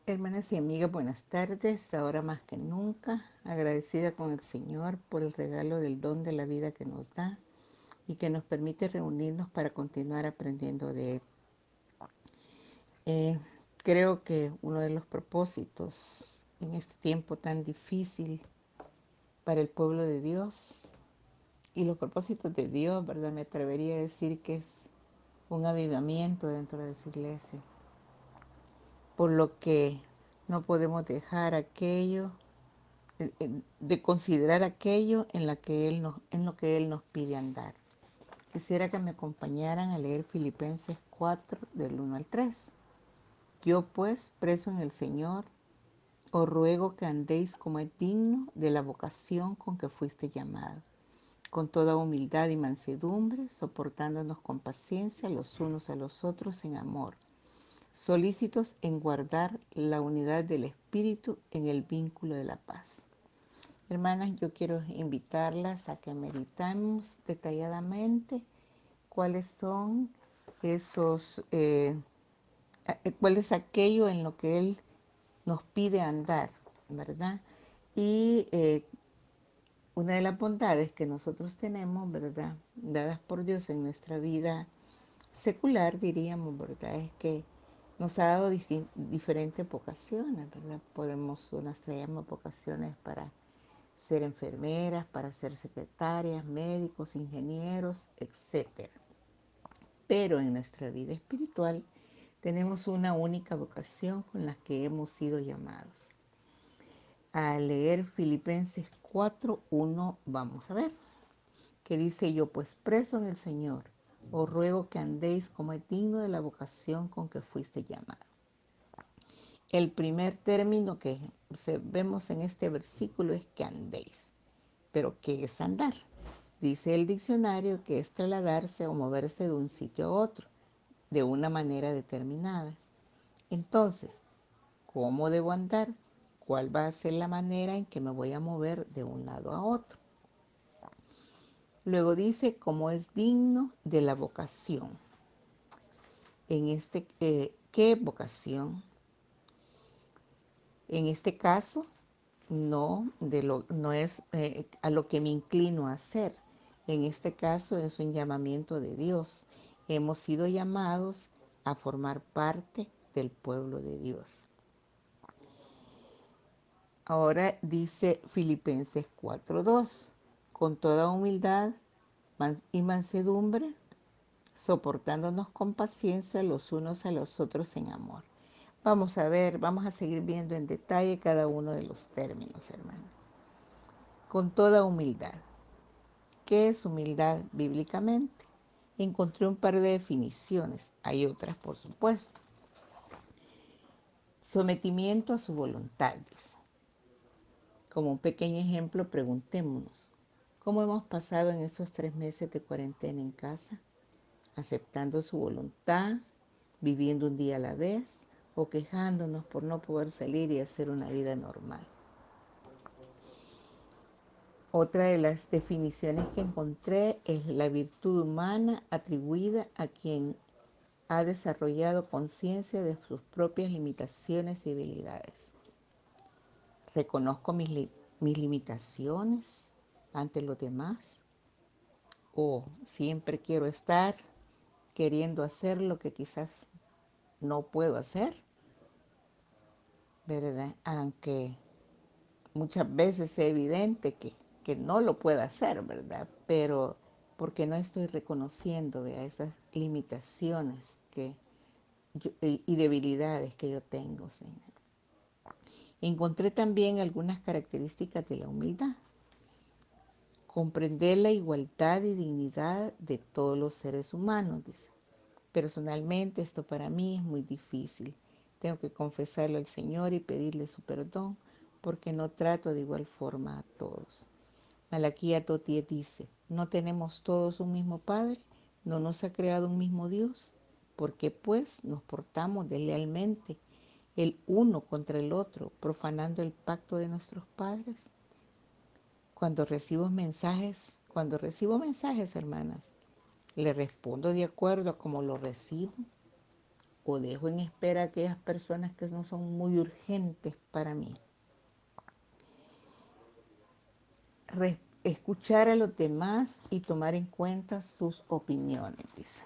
Hermanas y amigas, buenas tardes. Ahora más que nunca, agradecida con el Señor por el regalo del don de la vida que nos da y que nos permite reunirnos para continuar aprendiendo de Él. Eh, Creo que uno de los propósitos en este tiempo tan difícil para el pueblo de Dios y los propósitos de Dios, ¿verdad? Me atrevería a decir que es un avivamiento dentro de su iglesia, por lo que no podemos dejar aquello de considerar aquello en lo que Él nos pide andar. Quisiera que me acompañaran a leer Filipenses 4 del 1 al 3. Yo pues, preso en el Señor, os ruego que andéis como es digno de la vocación con que fuiste llamado, con toda humildad y mansedumbre, soportándonos con paciencia los unos a los otros en amor, solícitos en guardar la unidad del Espíritu en el vínculo de la paz. Hermanas, yo quiero invitarlas a que meditemos detalladamente cuáles son esos, cuál es aquello en lo que Él nos pide andar, ¿verdad? Y una de las bondades que nosotros tenemos, ¿verdad? Dadas por Dios en nuestra vida secular, diríamos, ¿verdad? Es que nos ha dado diferentes vocaciones, ¿verdad? Unas traemos vocaciones para ser enfermeras, para ser secretarias, médicos, ingenieros, etc. Pero en nuestra vida espiritual tenemos una única vocación con la que hemos sido llamados. Al leer Filipenses 4:1 vamos a ver que dice: yo pues preso en el Señor, os ruego que andéis como es digno de la vocación con que fuiste llamado. El primer término que vemos en este versículo es que andéis. Pero ¿qué es andar? Dice el diccionario que es trasladarse o moverse de un sitio a otro, de una manera determinada. Entonces, ¿cómo debo andar? ¿Cuál va a ser la manera en que me voy a mover de un lado a otro? Luego dice, cómo es digno de la vocación. ¿Qué vocación? En este caso, no es a lo que me inclino a hacer. En este caso es un llamamiento de Dios. Hemos sido llamados a formar parte del pueblo de Dios. Ahora dice Filipenses 4:2, con toda humildad y mansedumbre, soportándonos con paciencia los unos a los otros en amor. Vamos a seguir viendo en detalle cada uno de los términos, hermano. Con toda humildad. ¿Qué es humildad bíblicamente? Encontré un par de definiciones, hay otras por supuesto. Sometimiento a su voluntad, dice. Como un pequeño ejemplo, preguntémonos, ¿cómo hemos pasado en esos 3 meses de cuarentena en casa? ¿Aceptando su voluntad, viviendo un día a la vez o quejándonos por no poder salir y hacer una vida normal? Otra de las definiciones que encontré es la virtud humana atribuida a quien ha desarrollado conciencia de sus propias limitaciones y debilidades. Reconozco mis limitaciones ante los demás o siempre quiero estar queriendo hacer lo que quizás no puedo hacer, ¿verdad? Aunque muchas veces es evidente que no lo puedo hacer, ¿verdad? Pero porque no estoy reconociendo, ¿verdad?, esas limitaciones y debilidades que yo tengo, Señor. Encontré también algunas características de la humildad. Comprender la igualdad y dignidad de todos los seres humanos, dice. Personalmente esto para mí es muy difícil. Tengo que confesarlo al Señor y pedirle su perdón porque no trato de igual forma a todos. Malaquías 2:10 dice, ¿no tenemos todos un mismo Padre? ¿No nos ha creado un mismo Dios? ¿Por qué pues nos portamos deslealmente el uno contra el otro, profanando el pacto de nuestros padres? Cuando recibo mensajes, hermanas, le respondo de acuerdo a cómo lo recibo o dejo en espera a aquellas personas que no son muy urgentes para mí. Escuchar a los demás y tomar en cuenta sus opiniones, dice.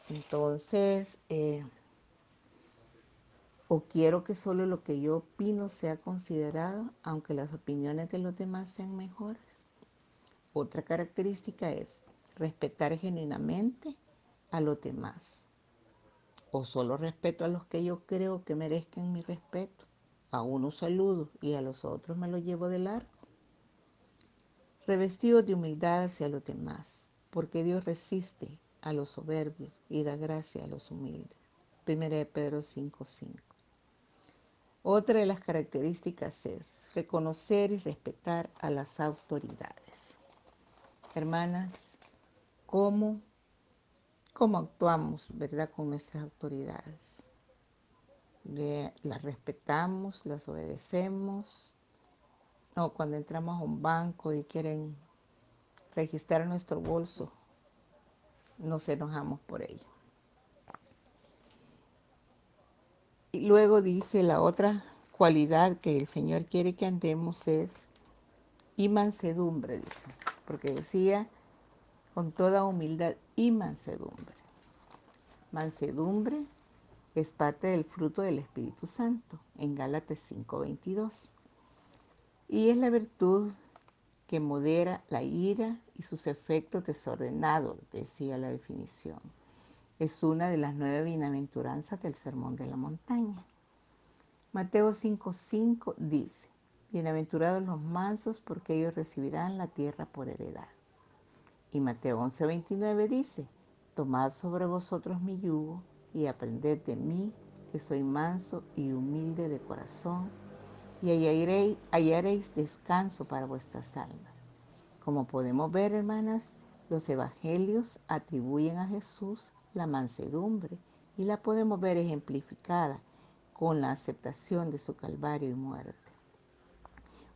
Entonces, o quiero que solo lo que yo opino sea considerado, aunque las opiniones de los demás sean mejores. Otra característica es respetar genuinamente a los demás. O solo respeto a los que yo creo que merezcan mi respeto. A unos saludo y a los otros me los llevo de largo. Revestidos de humildad hacia los demás, porque Dios resiste a los soberbios y da gracia a los humildes. 1 de Pedro 5:5. Otra de las características es reconocer y respetar a las autoridades. Hermanas, ¿cómo actuamos, verdad, con nuestras autoridades? ¿Las respetamos, las obedecemos? O cuando entramos a un banco y quieren registrar nuestro bolso, nos enojamos por ello. Y luego dice la otra cualidad que el Señor quiere que andemos es y mansedumbre, dice, porque decía con toda humildad y mansedumbre. Mansedumbre es parte del fruto del Espíritu Santo, en Gálatas 5:22. Y es la virtud que modera la ira y sus efectos desordenados, decía la definición. Es una de las 9 bienaventuranzas del Sermón de la Montaña. Mateo 5:5 dice, bienaventurados los mansos porque ellos recibirán la tierra por heredad. Y Mateo 11:29 dice, tomad sobre vosotros mi yugo y aprended de mí, que soy manso y humilde de corazón, y hallaréis descanso para vuestras almas. Como podemos ver, hermanas, los evangelios atribuyen a Jesús la mansedumbre y la podemos ver ejemplificada con la aceptación de su calvario y muerte.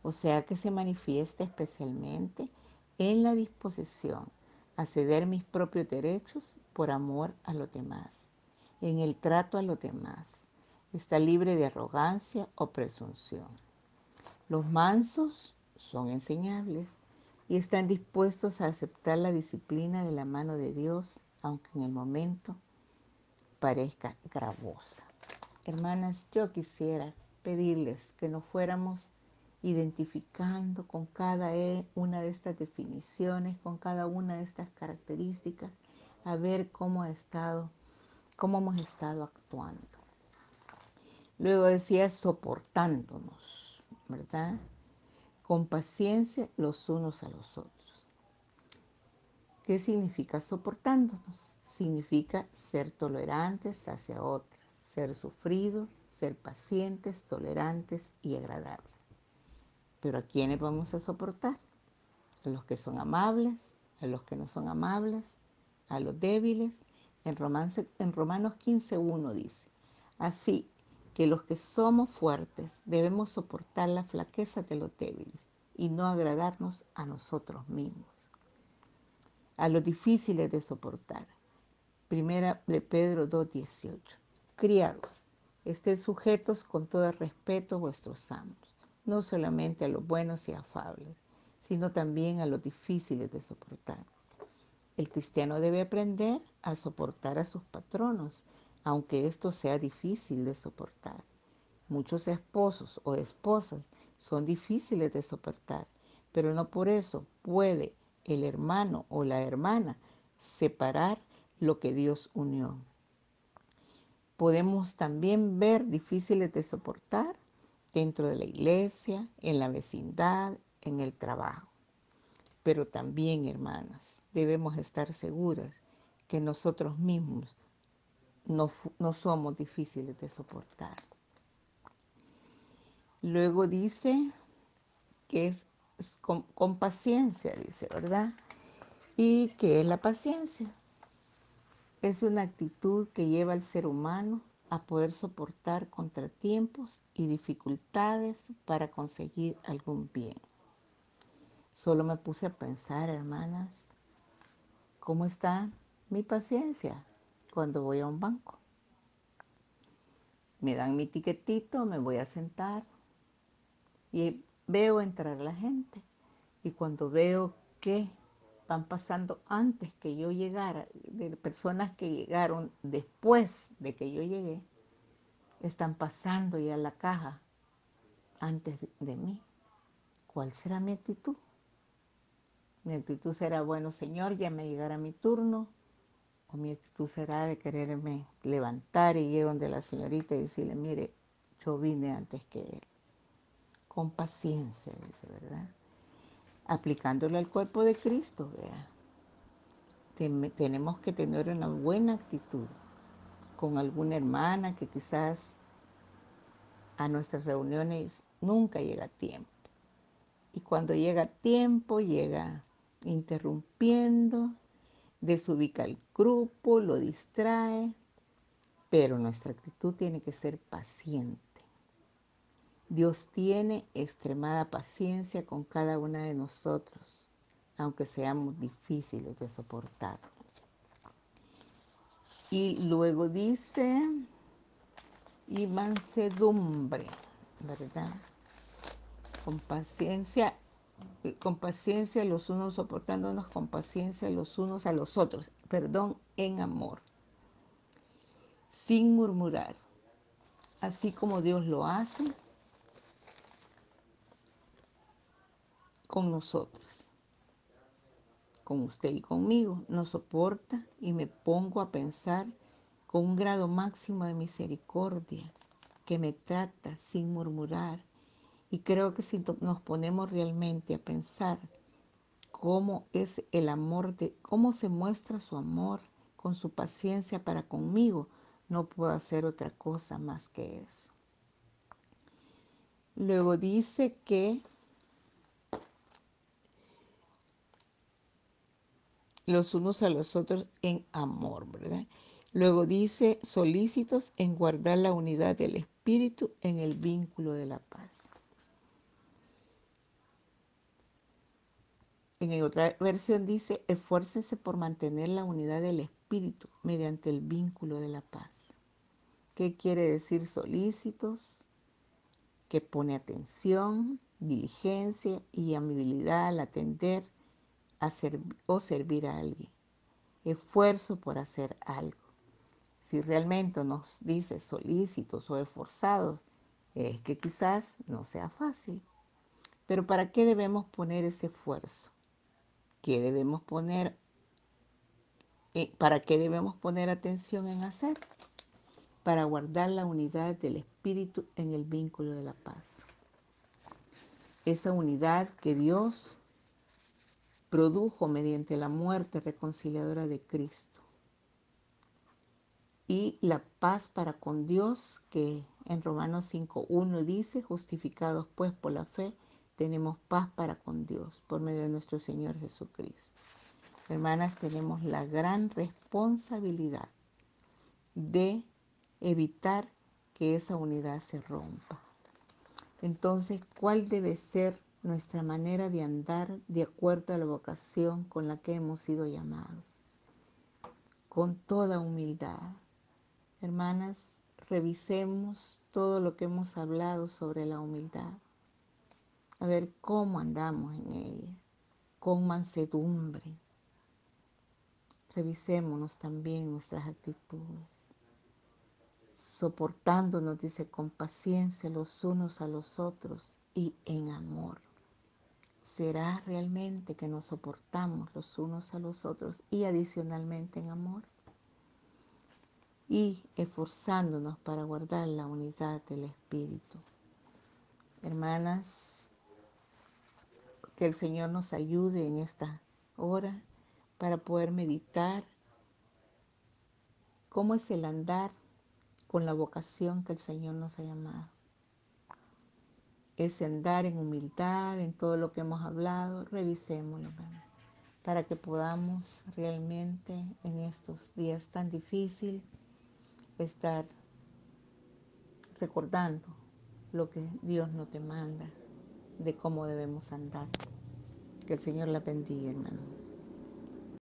O sea que se manifiesta especialmente en la disposición a ceder mis propios derechos por amor a los demás, en el trato a los demás. Está libre de arrogancia o presunción. Los mansos son enseñables y están dispuestos a aceptar la disciplina de la mano de Dios, aunque en el momento parezca gravosa. Hermanas, yo quisiera pedirles que nos fuéramos identificando con cada una de estas definiciones, con cada una de estas características, a ver cómo hemos estado actuando. Luego decía soportándonos, ¿verdad? Con paciencia los unos a los otros. ¿Qué significa soportándonos? Significa ser tolerantes hacia otros, ser sufridos, ser pacientes, tolerantes y agradables. Pero ¿a quiénes vamos a soportar? A los que son amables, a los que no son amables, a los débiles. En Romanos 15:1 dice, así que los que somos fuertes debemos soportar la flaqueza de los débiles y no agradarnos a nosotros mismos. A los difíciles de soportar. 1 de Pedro 2:18. Criados, estén sujetos con todo respeto a vuestros amos, no solamente a los buenos y afables, sino también a los difíciles de soportar. El cristiano debe aprender a soportar a sus patronos, aunque esto sea difícil de soportar. Muchos esposos o esposas son difíciles de soportar, pero no por eso puede el hermano o la hermana separar lo que Dios unió. Podemos también ver difíciles de soportar dentro de la iglesia, en la vecindad, en el trabajo. Pero también, hermanas, debemos estar seguras que nosotros mismos no somos difíciles de soportar. Luego dice que es con paciencia, dice, ¿verdad? ¿Y qué es la paciencia? Es una actitud que lleva al ser humano a poder soportar contratiempos y dificultades para conseguir algún bien. Solo me puse a pensar, hermanas, ¿cómo está mi paciencia cuando voy a un banco? me dan mi tiquetito, me voy a sentar y veo entrar la gente. Y cuando veo que van pasando antes que yo llegara, de personas que llegaron después de que yo llegué, están pasando ya la caja antes de mí. ¿Cuál será mi actitud? Mi actitud será, bueno, Señor, ya me llegará mi turno. O mi actitud será de quererme levantar y ir donde la señorita y decirle, mire, yo vine antes que él. Con paciencia, dice, ¿verdad? Aplicándolo al cuerpo de Cristo, vea. Tenemos que tener una buena actitud con alguna hermana que quizás a nuestras reuniones nunca llega a tiempo. Y cuando llega a tiempo, llega interrumpiendo, desubica el grupo, lo distrae, pero nuestra actitud tiene que ser paciente. Dios tiene extremada paciencia con cada una de nosotros, aunque seamos difíciles de soportar. Y luego dice, y mansedumbre, ¿verdad? Con paciencia los unos soportándonos con paciencia los unos a los otros, perdón, en amor, sin murmurar, así como Dios lo hace con nosotros, con usted y conmigo. Nos soporta y me pongo a pensar con un grado máximo de misericordia, que me trata sin murmurar. Y creo que si nos ponemos realmente a pensar cómo es el amor, cómo se muestra su amor con su paciencia para conmigo, no puedo hacer otra cosa más que eso. Luego dice que los unos a los otros en amor, ¿verdad? Luego dice solícitos en guardar la unidad del espíritu en el vínculo de la paz. En otra versión dice, esfuércense por mantener la unidad del espíritu mediante el vínculo de la paz. ¿Qué quiere decir solícitos? Que pone atención, diligencia y amabilidad al atender o servir a alguien. Esfuerzo por hacer algo. Si realmente nos dice solícitos o esforzados, es que quizás no sea fácil. Pero ¿para qué debemos poner ese esfuerzo? ¿Para qué debemos poner atención en hacer? Para guardar la unidad del espíritu en el vínculo de la paz. Esa unidad que Dios produjo mediante la muerte reconciliadora de Cristo. Y la paz para con Dios, que en Romanos 5:1 dice, justificados pues por la fe, tenemos paz para con Dios por medio de nuestro Señor Jesucristo. Hermanas, tenemos la gran responsabilidad de evitar que esa unidad se rompa. Entonces, ¿cuál debe ser nuestra manera de andar de acuerdo a la vocación con la que hemos sido llamados? Con toda humildad. Hermanas, revisemos todo lo que hemos hablado sobre la humildad. A ver cómo andamos en ella. Con mansedumbre. Revisémonos también nuestras actitudes. Soportándonos, dice, con paciencia los unos a los otros y en amor. ¿Será realmente que nos soportamos los unos a los otros y adicionalmente en amor? Y esforzándonos para guardar la unidad del Espíritu. Hermanas, que el Señor nos ayude en esta hora para poder meditar cómo es el andar con la vocación que el Señor nos ha llamado. Es andar en humildad, en todo lo que hemos hablado, revisémoslo, ¿verdad? Para que podamos realmente en estos días tan difíciles estar recordando lo que Dios nos demanda de cómo debemos andar. Que el Señor la bendiga, hermano.